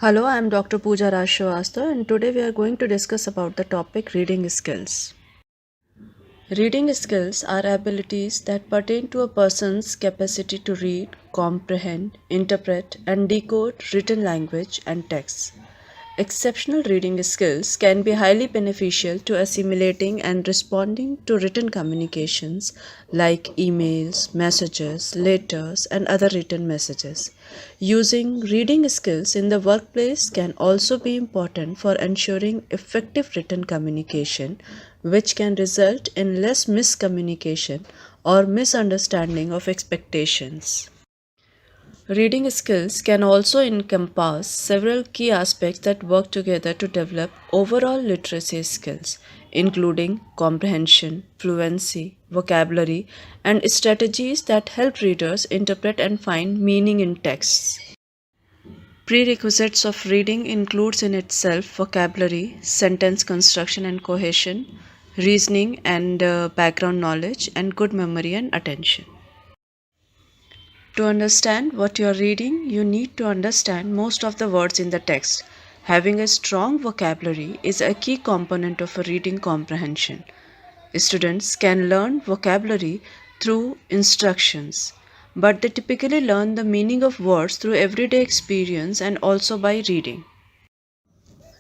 Hello, I am Dr. Pooja Raj Srivastava, and today we are going to discuss about the topic reading skills. Reading skills are abilities that pertain to a person's capacity to read, comprehend, interpret, and decode written language and text. Exceptional reading skills can be highly beneficial to assimilating and responding to written communications like emails, messages, letters, and other written messages. Using reading skills in the workplace can also be important for ensuring effective written communication, which can result in less miscommunication or misunderstanding of expectations. Reading skills can also encompass several key aspects that work together to develop overall literacy skills, including comprehension, fluency, vocabulary, and strategies that help readers interpret and find meaning in texts. Prerequisites of reading includes in itself vocabulary, sentence construction and cohesion, reasoning and background knowledge, and good memory and attention. To understand what you are reading, you need to understand most of the words in the text. Having a strong vocabulary is a key component of a reading comprehension. Students can learn vocabulary through instructions, but they typically learn the meaning of words through everyday experience and also by reading.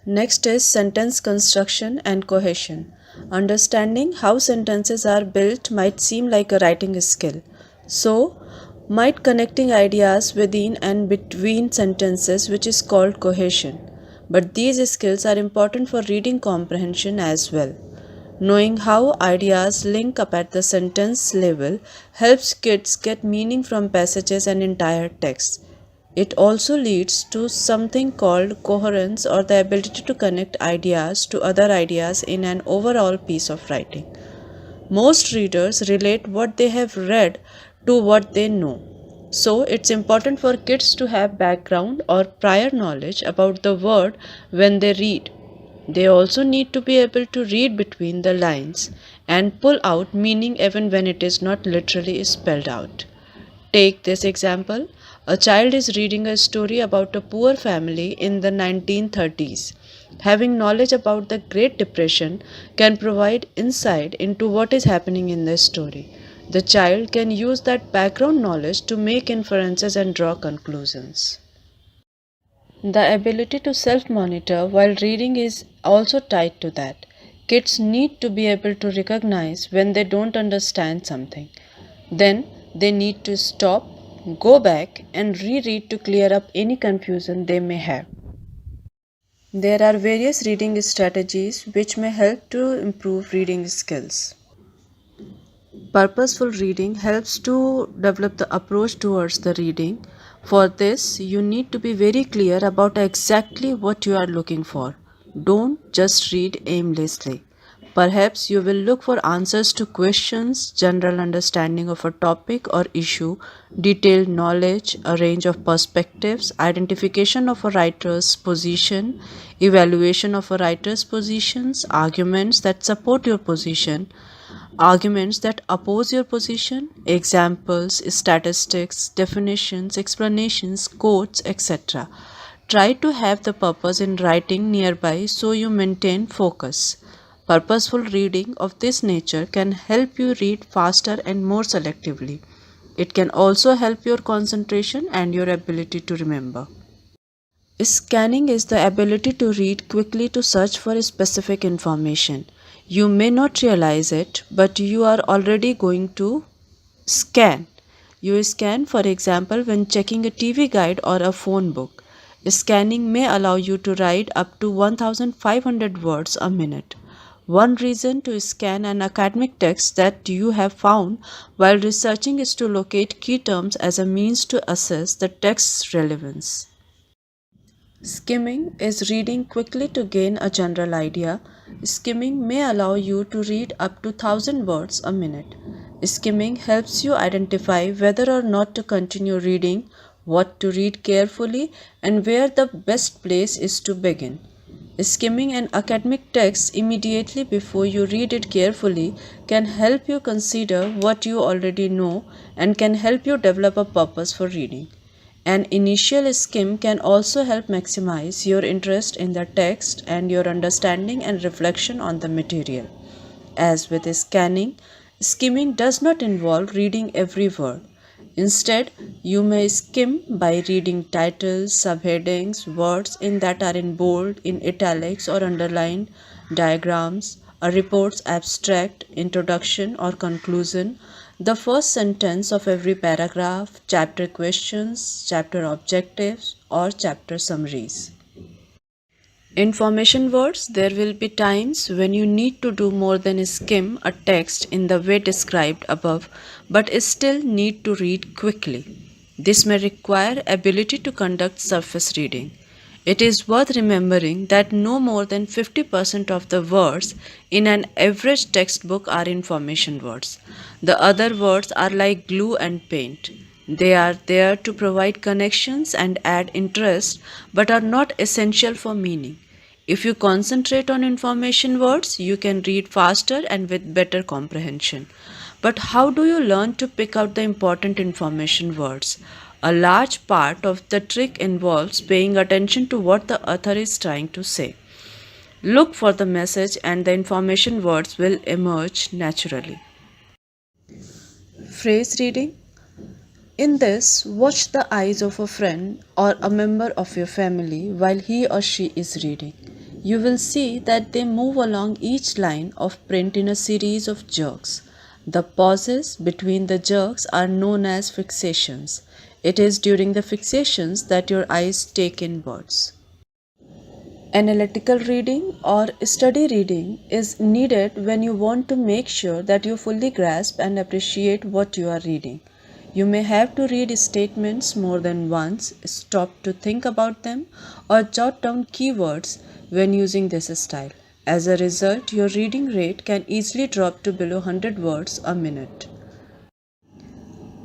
Next is sentence construction and cohesion. Understanding how sentences are built might seem like a writing skill. So, might connecting ideas within and between sentences, which is called cohesion. But these skills are important for reading comprehension as well. Knowing how ideas link up at the sentence level helps kids get meaning from passages and entire texts. It also leads to something called coherence or the ability to connect ideas to other ideas in an overall piece of writing. Most readers relate what they have read to what they know. So, it's important for kids to have background or prior knowledge about the word when they read. They also need to be able to read between the lines and pull out meaning even when it is not literally spelled out. Take this example. A child is reading a story about a poor family in the 1930s. Having knowledge about the Great Depression can provide insight into what is happening in the story. The child can use that background knowledge to make inferences and draw conclusions. The ability to self monitor while reading is also tied to that. Kids need to be able to recognize when they don't understand something. Then they need to stop, go back, and reread to clear up any confusion they may have. There are various reading strategies which may help to improve reading skills. Purposeful reading helps to develop the approach towards the reading. For this, you need to be very clear about exactly what you are looking for. Don't just read aimlessly. Perhaps you will look for answers to questions, general understanding of a topic or issue, detailed knowledge, a range of perspectives, identification of a writer's position, evaluation of a writer's positions, arguments that support your position, arguments that oppose your position, examples, statistics, definitions, explanations, quotes, etc. Try to have the purpose in writing nearby so you maintain focus. Purposeful reading of this nature can help you read faster and more selectively. It can also help your concentration and your ability to remember. Scanning is the ability to read quickly to search for specific information. You may not realize it, but you are already going to scan. You scan, for example, when checking a TV guide or a phone book. Scanning may allow you to write up to 1500 words a minute. One reason to scan an academic text that you have found while researching is to locate key terms as a means to assess the text's relevance. Skimming is reading quickly to gain a general idea. Skimming may allow you to read up to 1000 words a minute. Skimming helps you identify whether or not to continue reading, what to read carefully, and where the best place is to begin. Skimming an academic text immediately before you read it carefully can help you consider what you already know and can help you develop a purpose for reading. An initial skim can also help maximize your interest in the text and your understanding and reflection on the material. As with scanning, skimming does not involve reading every word. Instead, you may skim by reading titles, subheadings, words in that are in bold, in italics or underlined, diagrams, a report's abstract, introduction or conclusion, the first sentence of every paragraph, chapter questions, chapter objectives, or chapter summaries. Information words, there will be times when you need to do more than skim a text in the way described above, but still need to read quickly. This may require ability to conduct surface reading. It is worth remembering that no more than 50% of the words in an average textbook are information words. The other words are like glue and paint. They are there to provide connections and add interest, but are not essential for meaning. If you concentrate on information words, you can read faster and with better comprehension. But how do you learn to pick out the important information words? A large part of the trick involves paying attention to what the author is trying to say. Look for the message, and the information words will emerge naturally. Phrase reading. In this, watch the eyes of a friend or a member of your family while he or she is reading. You will see that they move along each line of print in a series of jerks. The pauses between the jerks are known as fixations. It is during the fixations that your eyes take in words. Analytical reading or study reading is needed when you want to make sure that you fully grasp and appreciate what you are reading. You may have to read statements more than once, stop to think about them, or jot down keywords when using this style. As a result, your reading rate can easily drop to below 100 words a minute.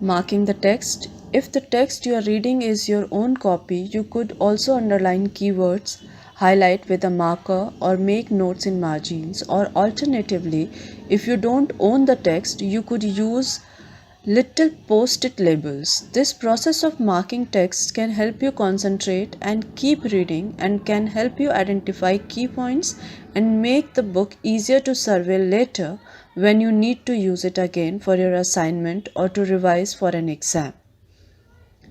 Marking the text. If the text you are reading is your own copy, you could also underline keywords, highlight with a marker, or make notes in margins. Or alternatively, if you don't own the text, you could use little post it labels. This process of marking text can help you concentrate and keep reading, and can help you identify key points and make the book easier to survey later when you need to use it again for your assignment or to revise for an exam.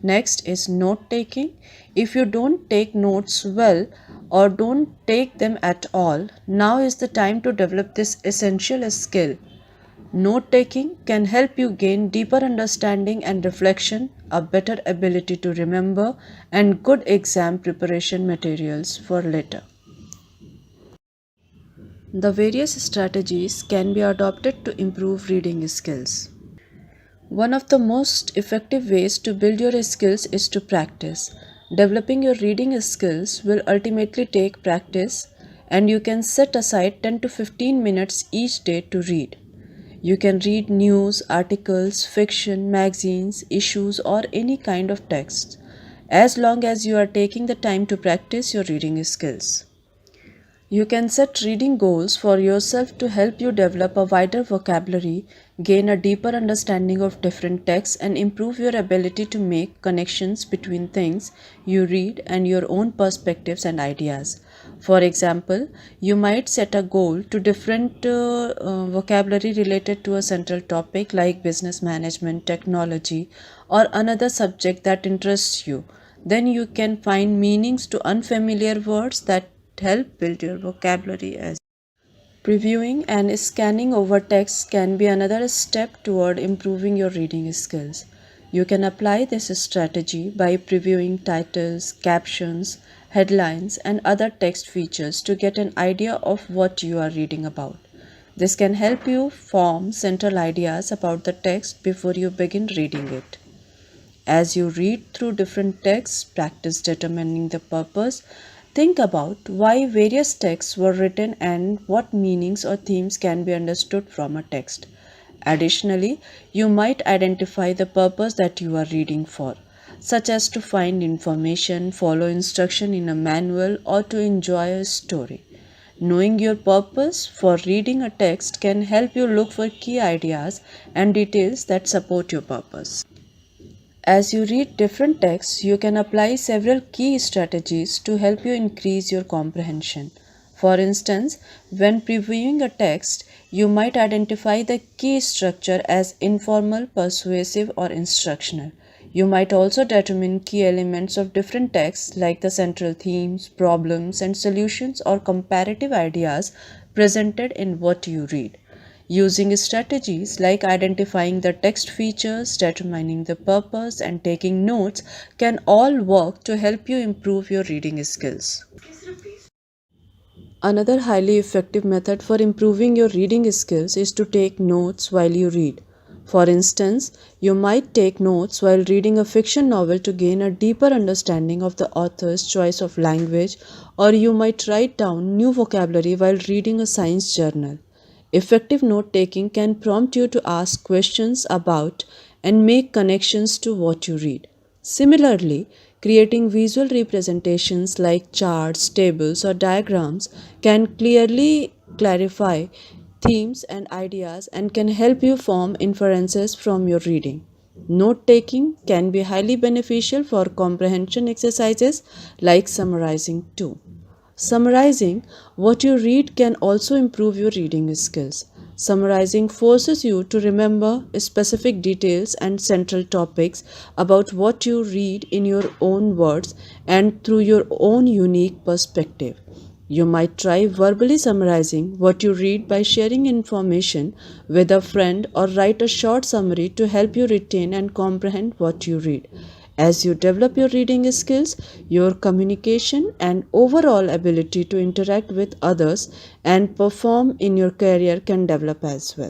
Next is note taking. If you don't take notes well or don't take them at all, now is the time to develop this essential skill. Note taking can help you gain deeper understanding and reflection, a better ability to remember, and good exam preparation materials for later. The various strategies can be adopted to improve reading skills. One of the most effective ways to build your skills is to practice. Developing your reading skills will ultimately take practice, and you can set aside 10 to 15 minutes each day to read. You can read news, articles, fiction, magazines, issues, or any kind of text, as long as you are taking the time to practice your reading skills. You can set reading goals for yourself to help you develop a wider vocabulary, gain a deeper understanding of different texts, and improve your ability to make connections between things you read and your own perspectives and ideas. For example, you might set a goal to different vocabulary related to a central topic like business management, technology, or another subject that interests you. Then you can find meanings to unfamiliar words that help build your vocabulary. As previewing and scanning over text can be another step toward improving your reading skills. You can apply this strategy by previewing titles, captions, headlines, and other text features to get an idea of what you are reading about. This can help you form central ideas about the text before you begin reading it. As you read through different texts, practice determining the purpose. Think about why various texts were written and what meanings or themes can be understood from a text. Additionally, you might identify the purpose that you are reading for, such as to find information, follow instruction in a manual, or to enjoy a story. Knowing your purpose for reading a text can help you look for key ideas and details that support your purpose. As you read different texts, you can apply several key strategies to help you increase your comprehension. For instance, when previewing a text, you might identify the key structure as informal, persuasive, or instructional. You might also determine key elements of different texts like the central themes, problems, and solutions or comparative ideas presented in what you read. Using strategies like identifying the text features, determining the purpose, and taking notes can all work to help you improve your reading skills. Another highly effective method for improving your reading skills is to take notes while you read. For instance, you might take notes while reading a fiction novel to gain a deeper understanding of the author's choice of language, or you might write down new vocabulary while reading a science journal. Effective note taking can prompt you to ask questions about and make connections to what you read. Similarly, creating visual representations like charts, tables, or diagrams can clearly clarify themes and ideas and can help you form inferences from your reading. Note taking can be highly beneficial for comprehension exercises like summarizing too. Summarizing what you read can also improve your reading skills. Summarizing forces you to remember specific details and central topics about what you read in your own words and through your own unique perspective. You might try verbally summarizing what you read by sharing information with a friend or write a short summary to help you retain and comprehend what you read. As you develop your reading skills, your communication and overall ability to interact with others and perform in your career can develop as well.